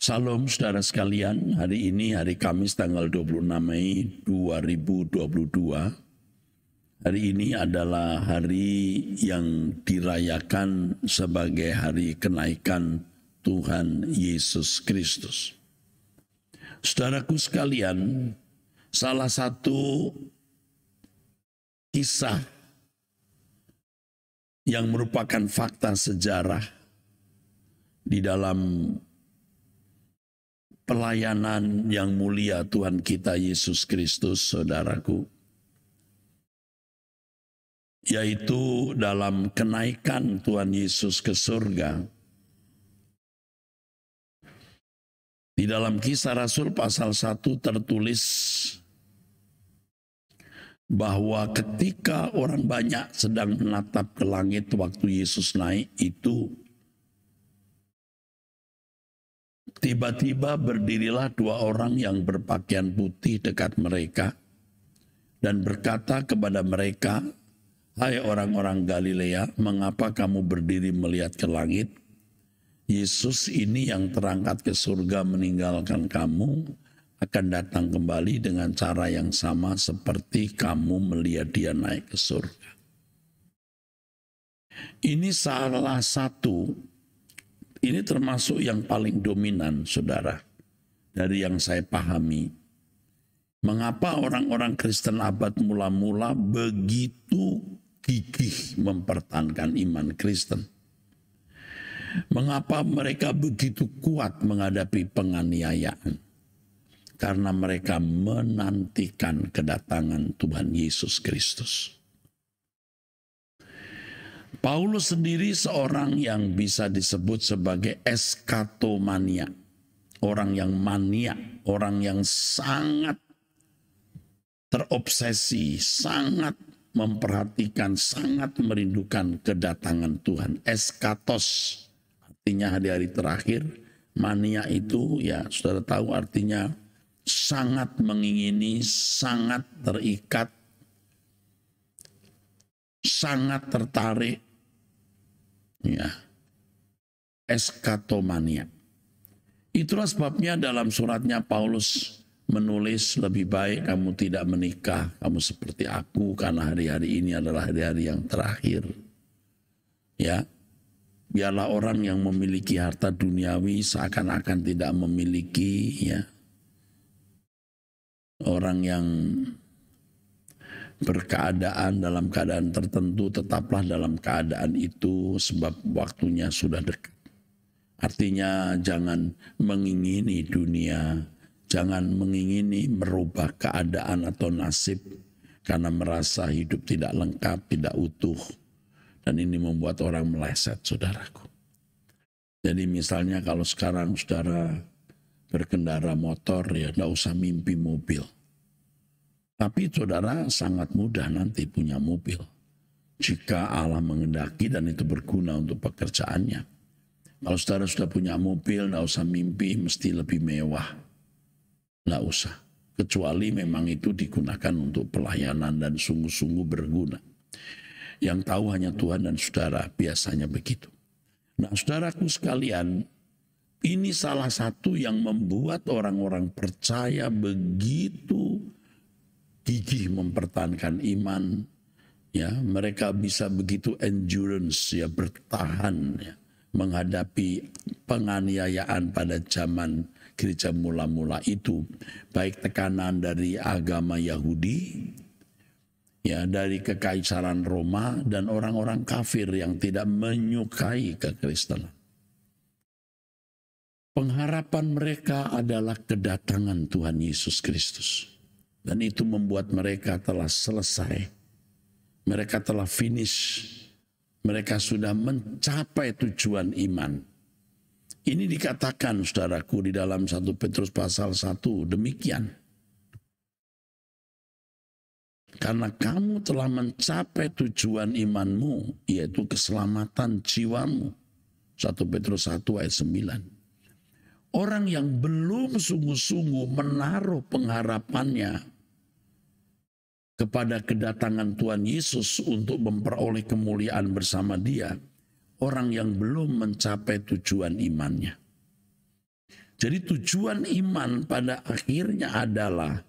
Salam saudara sekalian, hari ini hari Kamis tanggal 26 Mei 2022. Hari ini adalah hari yang dirayakan sebagai hari kenaikan Tuhan Yesus Kristus. Saudaraku sekalian, salah satu kisah yang merupakan fakta sejarah di dalam pelayanan yang mulia Tuhan kita Yesus Kristus, saudaraku, yaitu dalam kenaikan Tuhan Yesus ke surga. Di dalam Kisah Rasul pasal 1 tertulis bahwa ketika orang banyak sedang menatap ke langit waktu Yesus naik itu, tiba-tiba berdirilah dua orang yang berpakaian putih dekat mereka dan berkata kepada mereka, "Hai orang-orang Galilea, mengapa kamu berdiri melihat ke langit? Yesus ini yang terangkat ke surga meninggalkan kamu akan datang kembali dengan cara yang sama seperti kamu melihat dia naik ke surga." Ini salah satu, ini termasuk yang paling dominan, saudara, dari yang saya pahami. Mengapa orang-orang Kristen abad mula-mula begitu gigih mempertahankan iman Kristen? Mengapa mereka begitu kuat menghadapi penganiayaan? Karena mereka menantikan kedatangan Tuhan Yesus Kristus. Paulus sendiri seorang yang bisa disebut sebagai eskatomania. Orang yang mania, orang yang sangat terobsesi, sangat memperhatikan, sangat merindukan kedatangan Tuhan. Eskatos artinya hari-hari terakhir. Mania itu ya saudara tahu artinya sangat mengingini, sangat terikat, sangat tertarik. Ya, eskatomania. Itulah sebabnya dalam suratnya Paulus menulis, lebih baik kamu tidak menikah, kamu seperti aku, karena hari-hari ini adalah hari-hari yang terakhir. Ya, biarlah orang yang memiliki harta duniawi seakan-akan tidak memiliki, ya. Orang yang berkeadaan dalam keadaan tertentu tetaplah dalam keadaan itu sebab waktunya sudah dekat. Artinya jangan mengingini dunia, jangan mengingini merubah keadaan atau nasib karena merasa hidup tidak lengkap, tidak utuh. Dan ini membuat orang meleset, saudaraku. Jadi misalnya kalau sekarang saudara berkendara motor, ya tidak usah mimpi mobil. Tapi saudara sangat mudah nanti punya mobil. Jika Allah mengendaki dan itu berguna untuk pekerjaannya. Kalau saudara sudah punya mobil, tidak usah mimpi mesti lebih mewah. Tidak usah. Kecuali memang itu digunakan untuk pelayanan dan sungguh-sungguh berguna. Yang tahu hanya Tuhan dan saudara, biasanya begitu. Nah saudaraku sekalian, ini salah satu yang membuat orang-orang percaya begitu gigih mempertahankan iman. Ya, mereka bisa begitu endurance, ya, bertahan, ya, menghadapi penganiayaan pada zaman gereja mula-mula itu. Baik tekanan dari agama Yahudi, ya, dari kekaisaran Roma dan orang-orang kafir yang tidak menyukai kekristenan. Pengharapan mereka adalah kedatangan Tuhan Yesus Kristus. Dan itu membuat mereka telah selesai. Mereka telah finish. Mereka sudah mencapai tujuan iman. Ini dikatakan saudaraku di dalam 1 Petrus pasal 1 demikian. Karena kamu telah mencapai tujuan imanmu, yaitu keselamatan jiwamu. 1 Petrus 1 ayat 9. Orang yang belum sungguh-sungguh menaruh pengharapannya kepada kedatangan Tuhan Yesus untuk memperoleh kemuliaan bersama Dia, orang yang belum mencapai tujuan imannya. Jadi tujuan iman pada akhirnya adalah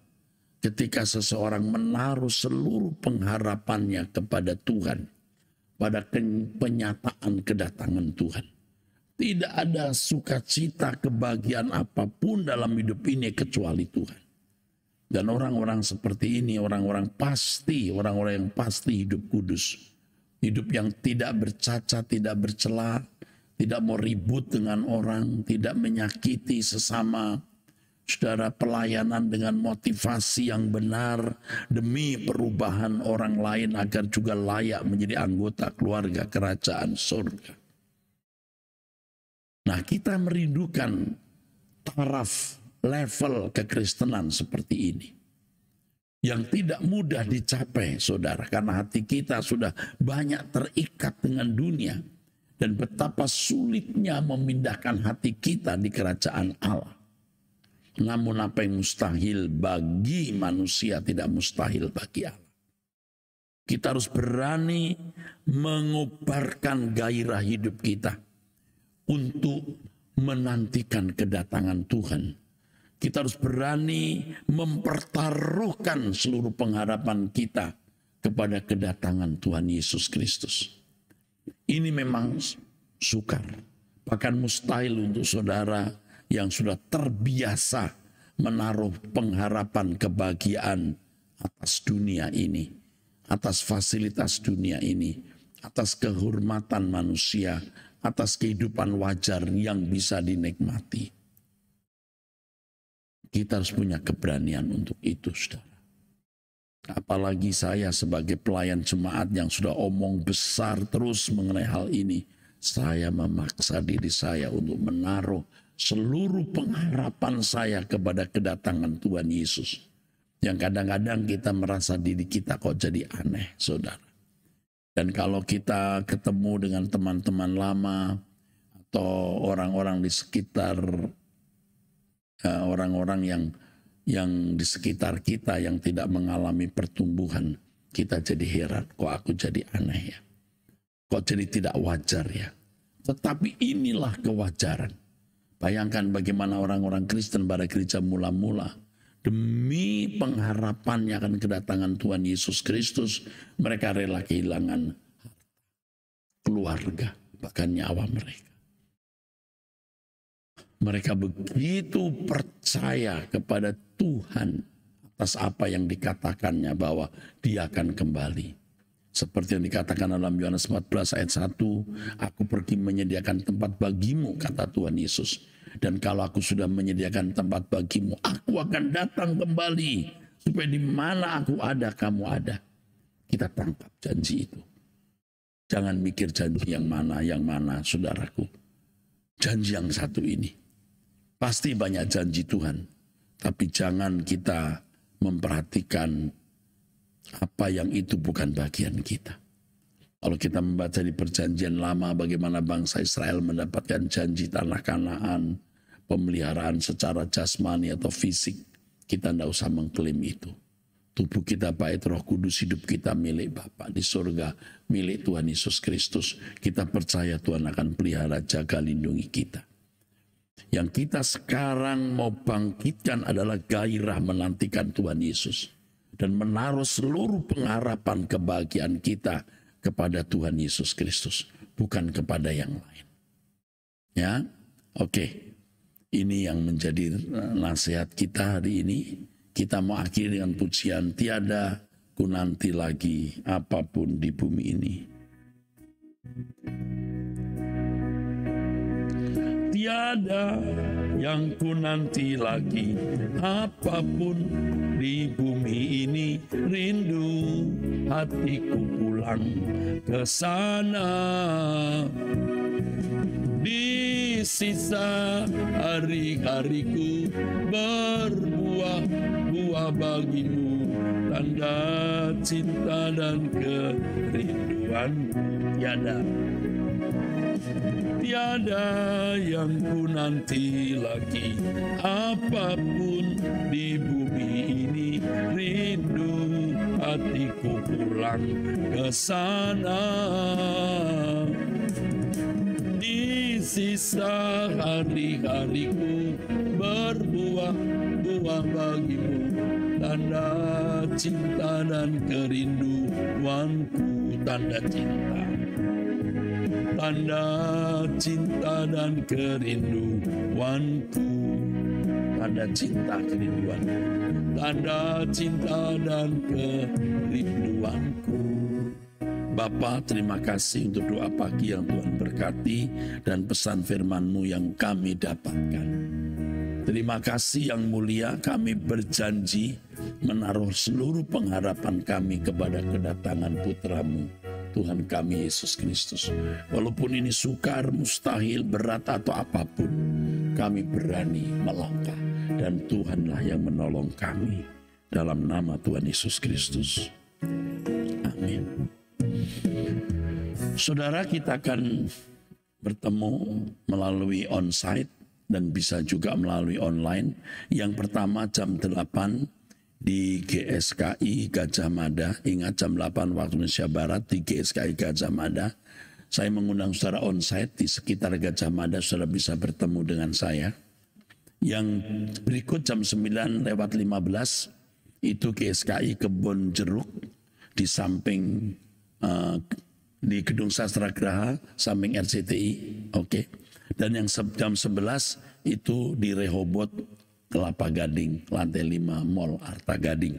ketika seseorang menaruh seluruh pengharapannya kepada Tuhan, pada penyataan kedatangan Tuhan. Tidak ada sukacita, kebahagiaan apapun dalam hidup ini kecuali Tuhan. Dan orang-orang seperti ini, orang-orang yang pasti hidup kudus. Hidup yang tidak bercacat, tidak bercela, tidak mau ribut dengan orang, tidak menyakiti sesama. Saudara, pelayanan dengan motivasi yang benar demi perubahan orang lain agar juga layak menjadi anggota keluarga kerajaan surga. Nah, kita merindukan taraf level kekristenan seperti ini. Yang tidak mudah dicapai, saudara, karena hati kita sudah banyak terikat dengan dunia. Dan betapa sulitnya memindahkan hati kita di kerajaan Allah. Namun apa yang mustahil bagi manusia tidak mustahil bagi Allah. Kita harus berani mengobarkan gairah hidup kita untuk menantikan kedatangan Tuhan. Kita harus berani mempertaruhkan seluruh pengharapan kita kepada kedatangan Tuhan Yesus Kristus. Ini memang sukar, bahkan mustahil untuk saudara yang sudah terbiasa menaruh pengharapan kebahagiaan atas dunia ini, atas fasilitas dunia ini, atas kehormatan manusia, atas kehidupan wajar yang bisa dinikmati. Kita harus punya keberanian untuk itu, saudara. Apalagi saya sebagai pelayan jemaat yang sudah omong besar terus mengenai hal ini. Saya memaksa diri saya untuk menaruh seluruh pengharapan saya kepada kedatangan Tuhan Yesus. Yang kadang-kadang kita merasa diri kita kok jadi aneh, saudara. Dan kalau kita ketemu dengan teman-teman lama atau orang-orang di sekitar orang-orang yang di sekitar kita yang tidak mengalami pertumbuhan, kita jadi heran, kok aku jadi aneh ya, kok jadi tidak wajar ya. Tetapi inilah kewajaran. Bayangkan bagaimana orang-orang Kristen pada gereja mula-mula, demi pengharapannya akan kedatangan Tuhan Yesus Kristus, mereka rela kehilangan keluarga, bahkan nyawa mereka. Mereka begitu percaya kepada Tuhan atas apa yang dikatakannya bahwa dia akan kembali. Seperti yang dikatakan dalam Yohanes 14 ayat 1, aku pergi menyediakan tempat bagimu, kata Tuhan Yesus. Dan kalau aku sudah menyediakan tempat bagimu, aku akan datang kembali. Supaya di mana aku ada, kamu ada. Kita tangkap janji itu. Jangan mikir janji yang mana, saudaraku. Janji yang satu ini. Pasti banyak janji Tuhan, tapi jangan kita memperhatikan apa yang itu bukan bagian kita. Kalau kita membaca di perjanjian lama bagaimana bangsa Israel mendapatkan janji tanah Kanaan, pemeliharaan secara jasmani atau fisik, kita tidak usah mengklaim itu. Tubuh kita baik, Roh Kudus hidup kita milik Bapa di surga, milik Tuhan Yesus Kristus. Kita percaya Tuhan akan pelihara, jaga, lindungi kita. Yang kita sekarang mau bangkitkan adalah gairah menantikan Tuhan Yesus. Dan menaruh seluruh pengharapan kebahagiaan kita kepada Tuhan Yesus Kristus. Bukan kepada yang lain. Ya, oke. Ini yang menjadi nasihat kita hari ini. Kita mau akhiri dengan pujian, tiada ku nanti lagi apapun di bumi ini. Tiada yang ku nanti lagi apapun di bumi ini, rindu hatiku pulang ke sana. Di sisa hari-hariku berbuah-buah bagimu, tanda cinta dan kerinduanmu. Tiada yang ku nanti lagi apapun di bumi ini, rindu hatiku pulang ke sana. Di sisa hari-hariku berbuah-buah bagimu, tanda cinta dan kerinduanku, tanda cinta. Tanda cinta dan kerinduanku, tanda cinta kerinduan, tanda cinta dan kerinduanku. Bapa, terima kasih untuk doa pagi yang Tuhan berkati dan pesan firman-Mu yang kami dapatkan. Terima kasih yang mulia, kami berjanji menaruh seluruh pengharapan kami kepada kedatangan Putra-Mu, Tuhan kami Yesus Kristus. Walaupun ini sukar, mustahil, berat atau apapun, kami berani melangkah dan Tuhanlah yang menolong kami. Dalam nama Tuhan Yesus Kristus. Amin. Saudara, kita akan bertemu melalui onsite dan bisa juga melalui online. Yang pertama jam 8 di GSKI Gajah Mada. Ingat jam 8 waktu Indonesia Barat di GSKI Gajah Mada. Saya mengundang saudara onsite di sekitar Gajah Mada, saudara bisa bertemu dengan saya. Yang berikut jam 9:15 itu GSKI Kebon Jeruk di samping di Gedung Sastra Graha, samping RCTI. Oke. Dan yang jam 11 itu di Rehoboth Kelapa Gading, lantai 5 Mall Arta Gading.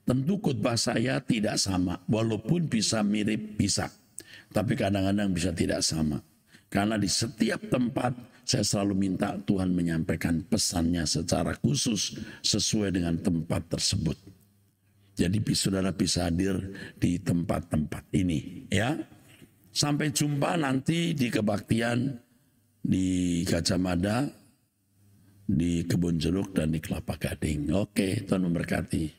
Tentu khotbah saya tidak sama, walaupun bisa mirip, bisa. Tapi kadang-kadang bisa tidak sama. Karena di setiap tempat saya selalu minta Tuhan menyampaikan pesannya secara khusus sesuai dengan tempat tersebut. Jadi saudara bisa hadir di tempat-tempat ini, ya. Sampai jumpa nanti di kebaktian di Gajah Mada, di Kebon Jeruk dan di Kelapa Gading. Oke, Tuhan memberkati.